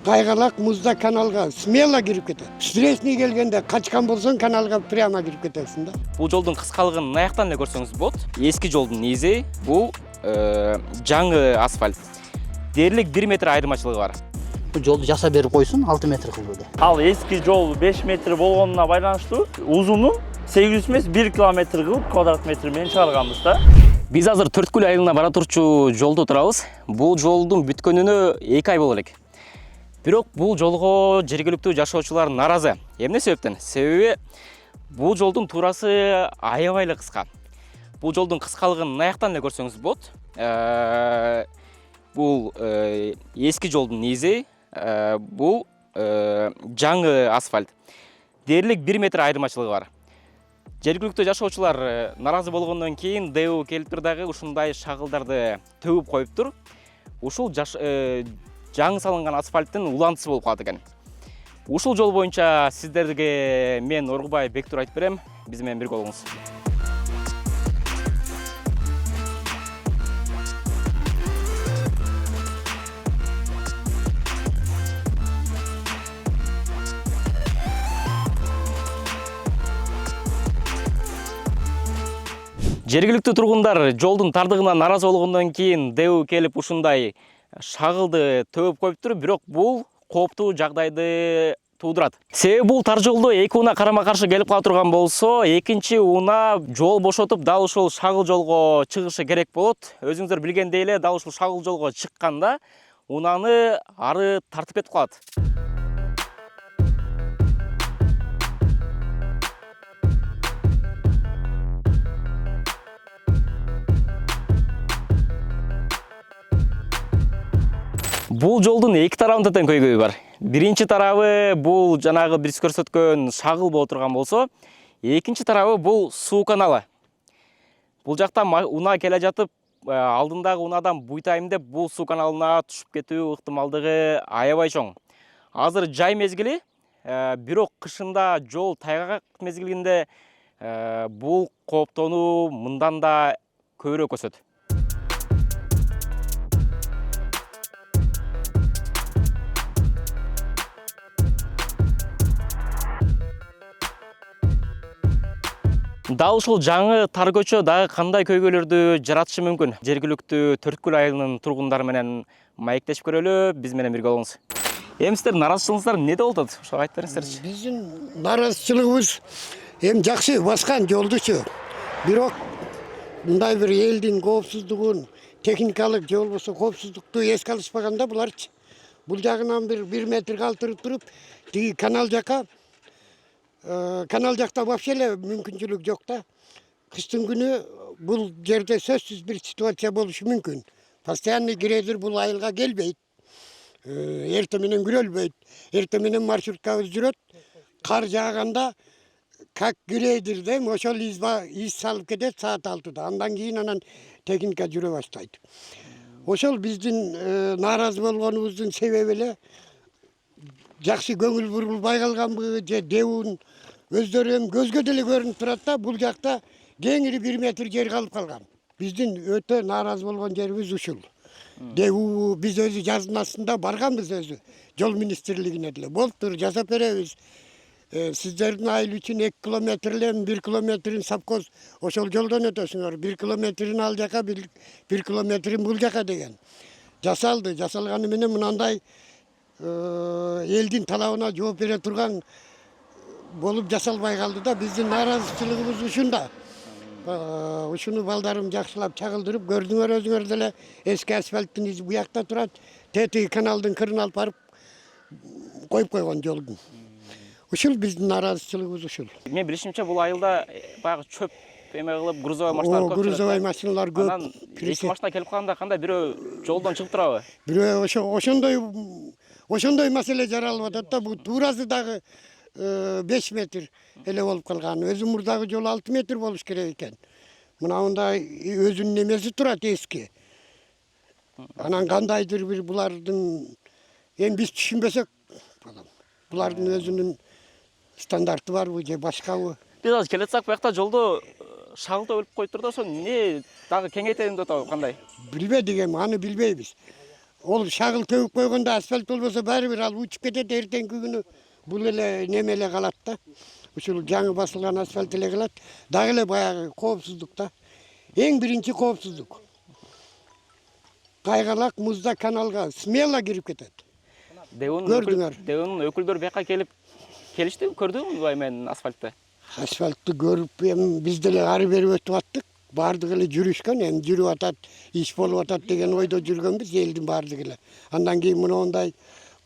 Кайгалак музда каналга смело кирип кетет. Встречный келгенде качкан болсоң каналга прямо кирип кетесиң да. Бул жолдун кыскалыгын аяктан эле көрсөңүз болот. Эски жолдун изи, бул жаңы асфальт. Дээрлик 1 метр айырмачылыгы бар. Бул жолду жасап берип койсун, 6 метр кылды. Ал эски жол 5 метр болгонуна байланыштуу узуну 800 эмес 1 километр кылып квадрат метр менен чыгарганбыз да. Биз азыр Төрткүл айылына бара турчу жолдо турабыз. Бул жолдун бүткөнүнө 2 ай боло элек. Бирок бул жолго жергиликтүү жашоочулар наразы. Эмне себептен? Себеби бул жолдун туурасы аябай эле кыска. Бул жолдун кыскалыгын аяктан эле көрсөңүз болот. Бул эски жолдун изи, бул жаңы асфальт. Дээрлик 1 метр айырмачылыгы бар. Жергиликтүү жашоочулар наразы болгондон кийин ДУ келиптир дагы ушундай шагылдарды төгүп коюптур. Ушул жаңы салынган асфальттын улантысы болуп калат экен. Ушул жол боюнча сиздерге мен Оргубай Бектур айтып берем. Биз менен бирге болуңуз. Жергиликтүү тургундар жолдун тардыгынан наразы болгондон кийин ДУ келип ушундай шагылды төгүп коюптур, бирок бул кооптуу жагдайды туудурат. Себеби бул тар жолдо эки унаа карама-каршы келип кала турган болсо, экинчи унаа жол бошотуп дал ушул шагыл жолго чыгышы керек болот. Өзүңүздөр билгендей эле, дал ушул шагыл жолго чыкканда унааны ары тартып кетип калат. Бул жолдун эки тарабында тең көйгөй бар. Биринчи тарабы бул жанагы биз көрсөткөн шагыл боло турган болсо, экинчи тарабы бул суу каналы. Бул жактан унаа келе жатып, алдындагы унаадан буйтайм деп бул суу каналына түшүп кетүү ыктымалдыгы аябай чоң. Азыр жай мезгили, бирок кышында жол тайгак мезгилинде бул кооптонуу мындан да көбүрөөк өсөт. Дал ушул жаңы тар көчө дагы кандай көйгөйлөрдү жаратышы мүмкүн? Жергиликтүү Төрткүл айылынын тургундары менен маектешип көрөлү, биз менен бирге болуңуз. Эми сиздердин наразычылыгыңыздар эмнеде болуп атат? Ошо айтып бериңиздерчи. Биздин наразычылыгыбыз эми жакшы баскан жолдучу. Бирок мындай бир элдин коопсуздугун, техникалык же болбосо коопсуздукту эске алышпаганда буларчы. Бул жагынан бир 1 метр калтырып туруп, тиги канал жака жакта вообще эле мүмкүнчүлүк жок да. Кыштын күнү бул жерде сөзсүз бир ситуация болушу мүмкүн. Постоянный грейдер бул айылга келбейт. Эртең менен күрөлбөйт. Эртең менен маршруткабыз жүрөт. Кар жааганда как грейдерден ошол из салып кетет саат 6-да. Андан кийин техника жүрө баштайт. Ошол биздин нааразы болгонубуздун себеби эле жакшы көңүл бурулбай калганбы же ДУнун өздөрү эми көзгө деле көрүнүп турат да, бул жакта кеңири 1 метр жер калып калган. Биздин өтө нааразы болгон жерибиз ушул. ДУ биз өзү жаздын астында барганбыз өзү. Жол министрлигине деле. Болуптур, жасап беребиз. Сиздердин айыл үчүн 2 километр эле 1 километрин совхоз ошол жолдон өтөсүңөр. 1 километрин ал жака, 1 километрин бул жака деген. Жасалды. Жасалганы менен мынандай элдин талабына жооп бере турган болуп жасалбай калды да. Биздин наразычылыгыбыз ушунда. Ушуну балдарым жакшылап чагылдырып, көрдүңөр өзүңөр деле эски асфальттын изи буякта турат. Тетиги каналдын кырын алып барып коюп койгон жолдун. Ушул биздин наразычылыгыбыз ушул. Мен билишимче бул айылда баягы чөп эме кылып грузовой машиналар көп. Грузовой машиналар көп. Анан эки машина келип калганда кандай бирөө жолдон чыгып турабы? Бирөө ошондой маселе жаралып атат да. Бул туурасы дагы 5 метр эле болуп калган. Өзү мурдагы жол 6 метр болуш керек экен. Мынандай өзүнүн немеси турат эски. Анан кандайдыр бир булардын эми биз түшүнбөсөк, булардын өзүнүн стандарты барбы же башкабы? Биз азыр келе жатсак, буякта жолдо шагылды өлүп коюптур да, ошо эмне дагы кеңейтелим деп атабы, кандай? Билбедик эми, аны билбейбиз. Ол шагыл төгүп койгондо асфальт болбосо баары бир ал учуп кетет эртеңки күнү. Бул эле неме эле калат да. Ушул жаңы басылган асфальт эле калат. Дагы эле баягы коопсуздук да. Эң биринчи коопсуздук. Кайгалак музда каналга смело кирип кетет. Көрдүңөр. Деунун өкүлдөрү бияка келишти, көрдүңүзбү бай менен асфальтты? Асфальтты көрүп эми биз деле ары бери өтүп аттык. Бардыгы эле жүрүшкөн, эми жүрүп атат, иш болуп атат деген ойдо жүргөнбүз, элдин бардыгы эле. Андан кийин мондай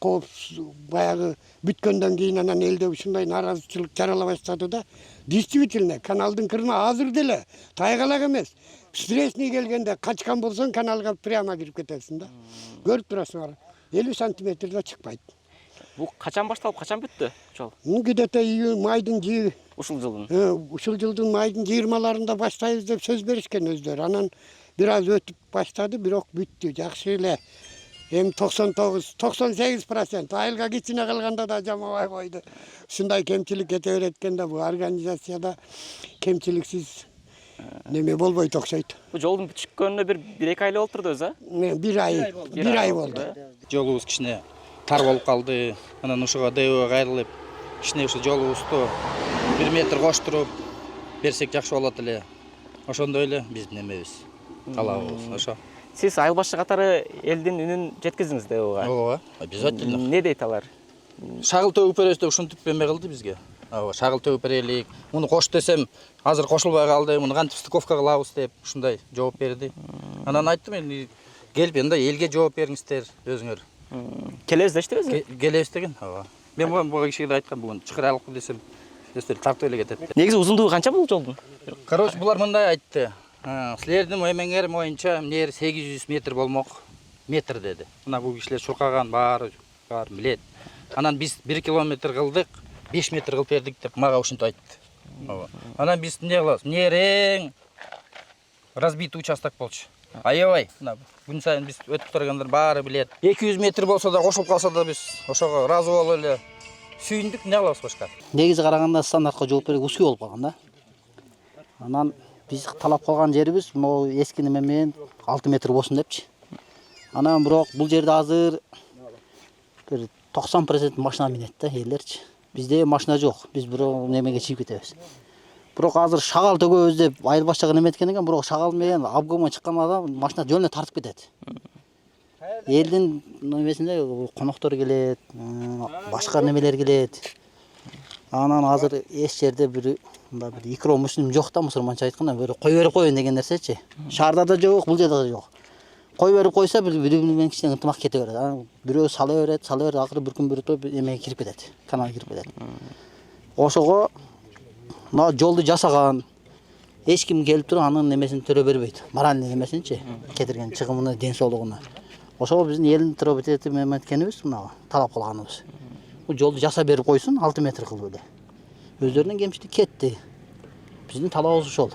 баягы бүткөндөн кийин анан элде ушундай нааразычылык жарала баштады да. Действительно, каналдын кырына азыр деле тайгалак эмес. Встречный келгенде качкан болсоң каналга прямо кирип кетесиң да. Көрүп турасыңар. 50 сантиметрде чыкпайт. Бул качан башталып, качан бүттү жол? Где-то майдын Ушул жылдын. Ушул жылдын майдын 20-ларында баштайбыз деп сөз беришкен өздөрү. Анан бир аз өтүп баштады, бирок бүттү. Жакшы эле. Эми 99-98% айылга кичине калганда да жамабай койду. Ушундай кемчилик кете берет экен да, бул организацияда кемчиликсиз неме болбойт окшойт. Бул жолдун бүтүшкөнүнө бир 2 ай болуп турду өзү, а? Бир ай болду. Жолубуз кичине тар болуп калды. Анан ушуга ДО кайрылып, кичине ушу жолубузду 1 метр коштуруп берсек жакшы болот эле. Ошондой эле биздин эмебиз, талабыбыз ошо. Сиз айыл башчы катары элдин үнүн жеткиздиңиз ДОга. Ооба, обязательно. Не дейт алар? Шагыл төгүп беребиз деп ушинтип бермей калды бизге. Ооба, шагыл төгүп берелик. Муну кош десем, азыр кошулбай калды. Муну кантип стыковка кылабыз деп ушундай жооп берди. Анан айттым мен, келип мындай элге жооп бериңиздер өзүңөр. Келебиз дештиби? Келебиз деген. Ооба. Мен буга кишиге да айткам, бүгүн чыгаралыкпы десем, өстөр тартып эле кетет. Негизи узундугу канча бул жолдун? Короче, булар мындай айтты. Силердин эмеңер боюнча эмне 800 метр болмок. Метр деди. Мына бул кишилер чуркаган баары билет. Анан биз 1 километр кылдык, 5 метр кылып бердик деп мага ушинтип айтты. Ооба. Анан биз эмне кылабыз? Нерең разбитый участок болчу. Аябай, мына күн сайын биз өтүп тургандар баары билет. 200 метр болсо да кошулуп калса да биз ошого разы болуп эле сүйүндүк, эмне кылабыз башка? Негизи караганда стандартка жооп берек узкий болуп калган да. Анан биз талап кылган жерибиз могу эски неме менен 6 метр болсун депчи. Анан бирок бул жерде азыр бир 90% машина минет да элдерчи. Бизде машина жок. Биз бирок немеге чыгып кетебиз. Бирок азыр шагал төгөбүз деп айыл башчыга неметкен экен, бирок шагал менен обгонго чыккан адам машина жөн эле тартып кетет. Элдин немесинде коноктор келет, башка немелер келет. Анан азыр эч жерде бир икро муслим жок да, мусулманча айтканда, бир кой берип коеюн деген нерсечи. Шаарда да жок, бул жерде да жок. Кой берип койсо бири менен кичине ынтымак кете берет. Анан бирөө сала берет, акыры бир күн бирөө эме кирип кетет, каналга кирип кетет. Ошого мына жолду жасаган эч ким келип туруп анын немесин төрө бербейт. Моральный немесинчи, кетирген чыгымына, ден соолугуна. Ошого биздин элдин тропитети эметкенибиз, мына талап кылганыбыз. Бул жолду жаса берип койсун, 6 метр кылып эле. Өздөрүнүн кемчилиги кетти. Биздин талабыбыз ошол.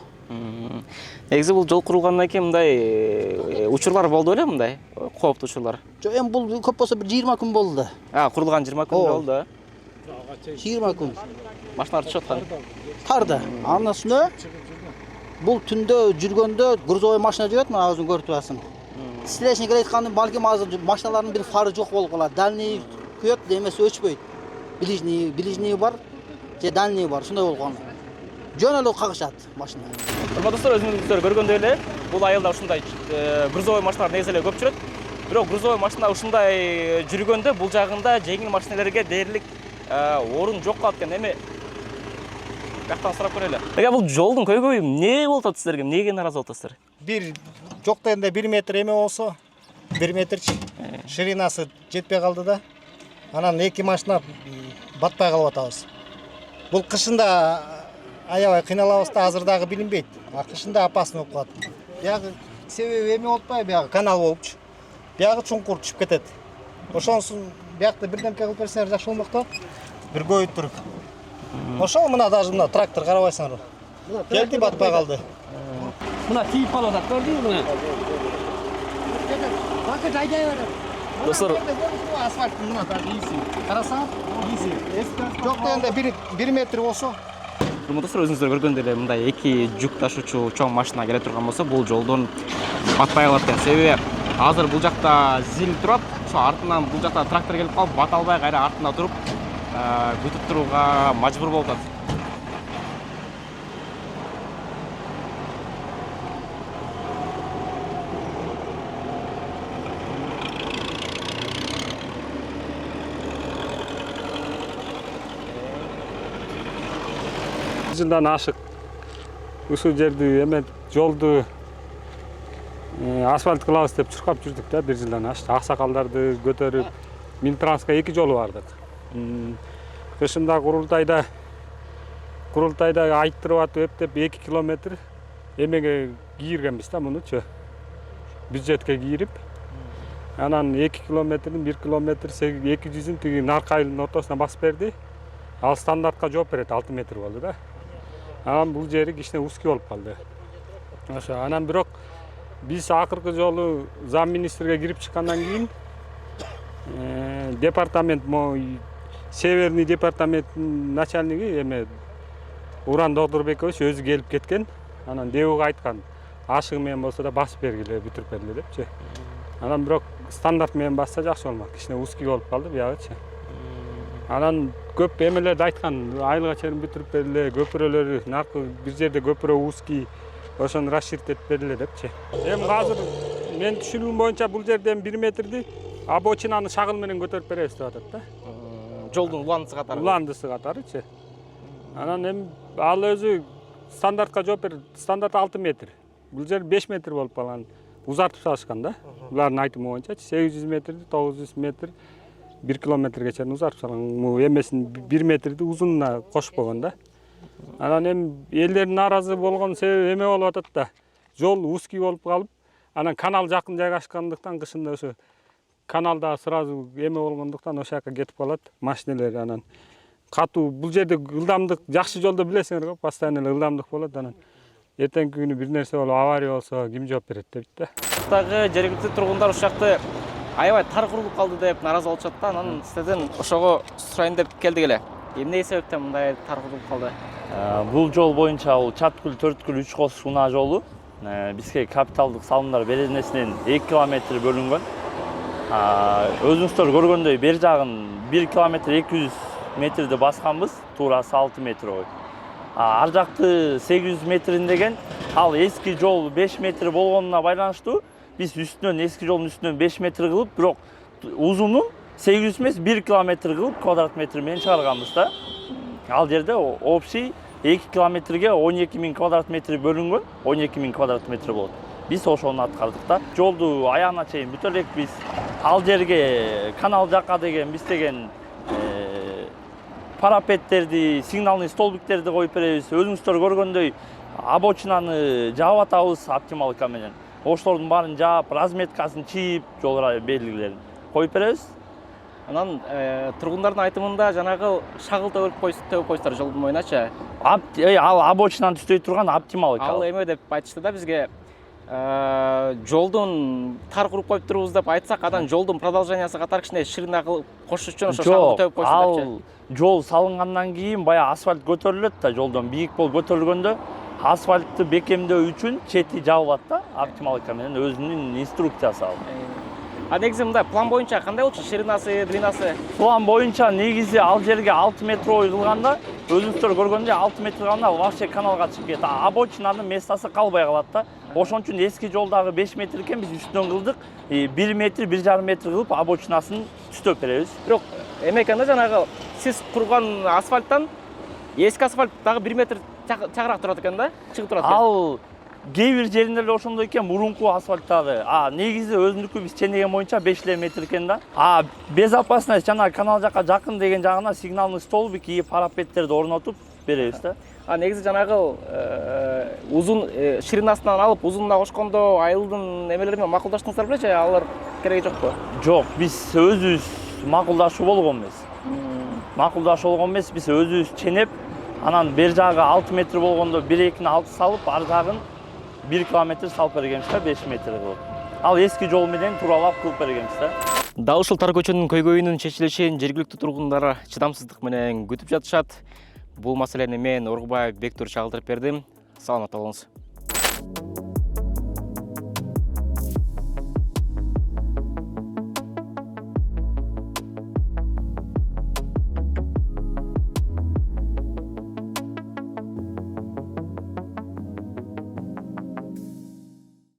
Негизи бул жол курулгандан кийин мындай учурлар болду беле, мындай кооптуу учурлар? Жок, эми бул көп болсо бир 20 күн болду да. Курулган 20 күн болду. 20 күн. Машиналар түшүп аткан. Тарда. Андан үстүнө бул түндө жүргөндө грузовой машина жүрөт, мына өзүң көрүп турасың. Встречный келаткандын балким азыр машиналардын бир фары жок болуп калат. Дальний күйөт, демеси өчпөйт. Ближний бар, же дальний бар, ушундай болуп калган. Жөн эле кагышат машина. Урматтуу достор, өзүңүздөр көргөндөй эле бул айылда ушундай грузовой машиналар негизи эле көп жүрөт. Бирок грузовой машина ушундай жүргөндө бул жагында жеңил машинелерге дээрлик орун жок калат экен. Эми жактан сурап көрөлү. Эге бул жолдун көйгөйү эмне болуп атат силерге? Эмнеге нааразы болуп атасыздар? Бир жок дегенде 1 метр эме болсо, 1 метрчи ширинасы жетпей калды да. Анан 2 машина батпай калып атабыз. Бул кышында аябай кыйналабыз да, азыр дагы билинбейт. Кышында опасно болуп калат. Биягы себеби эме болуп атпайбы, биягы канал болупчу. Биягы чуңкур түшүп кетет. Ошонусун биякта бирдемке кылып берсеңер жакшы болмок да. Бир көйүт туруп. Ошол мына даже мына трактор карабайсыңар. Келди, батпай калды. Мына тийип калып атат, көрдүңүзбү мына? Бакыт айдай берет. Достор, Асфальт мына иси. Карасаң, иси. Жок дегенде 1 метр болсо. урматтуу өзүңүздөр көргөндөй эле мындай эки жүк ташуучу чоң машина келе турган болсо, бул жолдон батпай калат экен. Себеби Азыр бул жакта зил турат. Ошо артынан бул жакта трактор келип калып, бата албай кайра артында туруп, күтүп турууга мажбур болуп атат. Жылдан ашык ушул жерди эме жолду асфальт кылабыз деп чуркап жүрдүк да, бир жылдан ашты. Аксакалдарды көтөрүп Минтрансқа 2 жолу бардык. Кышында курултайда айттырып атып эптеп 2 километр эмеге кийиргенбиз да мунучу. Бюджетке кийирип, анан 2 километрдин 1 километр 200-ün тиги наркайдын ортосуна басып берди. Ал стандартка жооп берет, 6 метр болду да. Анан бул жери кичине узкий болуп калды. Ошо анан бирок биз акыркы жолу зам министрге кирип чыккандан кийин департамент Северный департаменттин начальниги эме Уран Докторбек өзү келип кеткен. Анан Дебуга айткан, ашыгы менен болсо да басып бергиле, бүтүрүп бергиле депчи. Анан бирок стандарт менен басса жакшы болмок. Кичине узкий болуп калды биягычы. Анан көп эмелерди айткан, айылга чейин бүтүрүп бергиле, көпүрөлөрү наркы бир жерде көпүрө узкий, ошону расширить этип бергиле депчи. Эми азыр мен түшүнүгүм боюнча бул жерден 1 метрди обочинаны шагыл менен көтөрүп беребиз деп атат да. Жолдун уландысы катары. Уландысы катарычы. Анан эми ал өзү стандартка жооп берди. Стандарт 6 метр. Бул жер 5 метр болуп калган. Узартып салышкан да. Булардын айтымы боюнча 800 метрди 900 метр 1 километрге чейин узартып салган. Эмесин 1 метрди узунуна кошпогон да. Анан эми элдердин нааразы болгон себеби эме болуп атат да. Жол узкий болуп калып, анан канал жакын жайгашкандыктан кышында ошо каналда сразу эме болгондуктан ошол жака кетип калат машиналер. Анан катуу бул жерде ылдамдык жакшы жолдо билесиңер го, постоянно эле ылдамдык болот. Анан эртеңки күнү бир нерсе болуп авария болсо ким жооп берет деп да. Дагы жергиликтүү тургундар ушул жакты аябай тар курулуп калды деп нааразы болушат да. Анан сизден ошого сурайын деп келдик эле. Эмне себептен мындай тар курулуп калды? Бул жол боюнча бул Чаткүл, Төрткүл, Үч Кос унаа жолу бизге капиталдык салымдар беренесинен 2 километр бөлүнгөн. Өзүңүздөр көргөндөй бер жагын 1 километр 200 метрди басканбыз, туурасы 6 метр ой. Ар жакты 800 метрин деген, ал эски жол 5 метр болгонуна байланыштуу биз үстүнөн эски жолдун үстүнөн 5 метр кылып, бирок узунун 800 эмес 1 километр кылып квадрат метр менен чыгарганбыз да. Ал жерде общий 2 километрге 12.000 квадрат метр бөлүнгөн, 12.000 квадрат метр болот. Биз ошону аткардык да. Жолду аягына чейин бүтө элек биз. Ал жерге канал жакка деген биз деген парапеттерди, сигналный столбиктерди коюп беребиз. Өзүңүздөр көргөндөй обочинаны жаап атабыз оптималка менен. Ошолордун баарын жаап, разметкасын чийип, жол белгилерин коюп беребиз. Анан тургундардын айтымында жанагы шагыл төгүп коюштар жолдун боюначы. Ал обочинаны түздөй турган оптималка. Ал эме деп айтышты да бизге. Жолдун тар куруп коюп турубуз деп айтсак, анан жолдун продолжениясы катары кичине ширина кылып коюш үчүн ошо шагыл төгүп коюшту депчи. Ал жол салынгандан кийин баягы асфальт көтөрүлөт да, жолдон бийик болуп көтөрүлгөндө асфальтты бекемдөө үчүн чети жабылат да, оптималка менен өзүнүн инструкциясы ал. Негизи мындай план боюнча кандай болчу ширинасы, длинасы? План боюнча негизи ал жерге 6 метр ой кылганда, өзүңүздөр көргөндөй 6 метр кылганда вообще каналга чыгып кетет. Обочинанын местасы калбай калат да. Ошон үчүн эски жолдагы 5 метр экен биз үстүнөн кылдык. 1 метр, 1,5 метр кылып обочинасын түзөп беребиз. Бирок эме экен да жанагы сиз курган асфальттан эски асфальт дагы 1 метр чагыраак турат экен да, чыгып турат экен. Ал кээ бир жеринде эле ошондой экен, мурунку асфальттагы. Негизи өзүнүкү биз ченеген боюнча 5 метр экен да. Безопасность жана канал жакка жакын деген жагына сигналный столбик и парапеттерди орнотуп беребиз да. Негизи жанагы узун ширинасынан алып узунуна кошкондо айылдын эмелери менен макулдаштыңыздар белечи, алар кереги жокпу? Жок, биз өзүбүз макулдашуу болгон эмес. Макулдашуу болгон эмес, биз өзүбүз ченеп, анан бер жагы 6 метр болгондо 1-2-ни алып салып, ар жагын 1 километр салып бергенбиз да, 5 метр кылып. Ал эски жол менен тууралап кылып бергенбиз да. Дал ушул тар көчөнүн көйгөйүнүн чечилишин жергиликтүү тургундар чыдамсыздык менен күтүп жатышат. Бул маселени мен Оргубаев Бектур чагылдырып бердим. Саламатта болуңуз.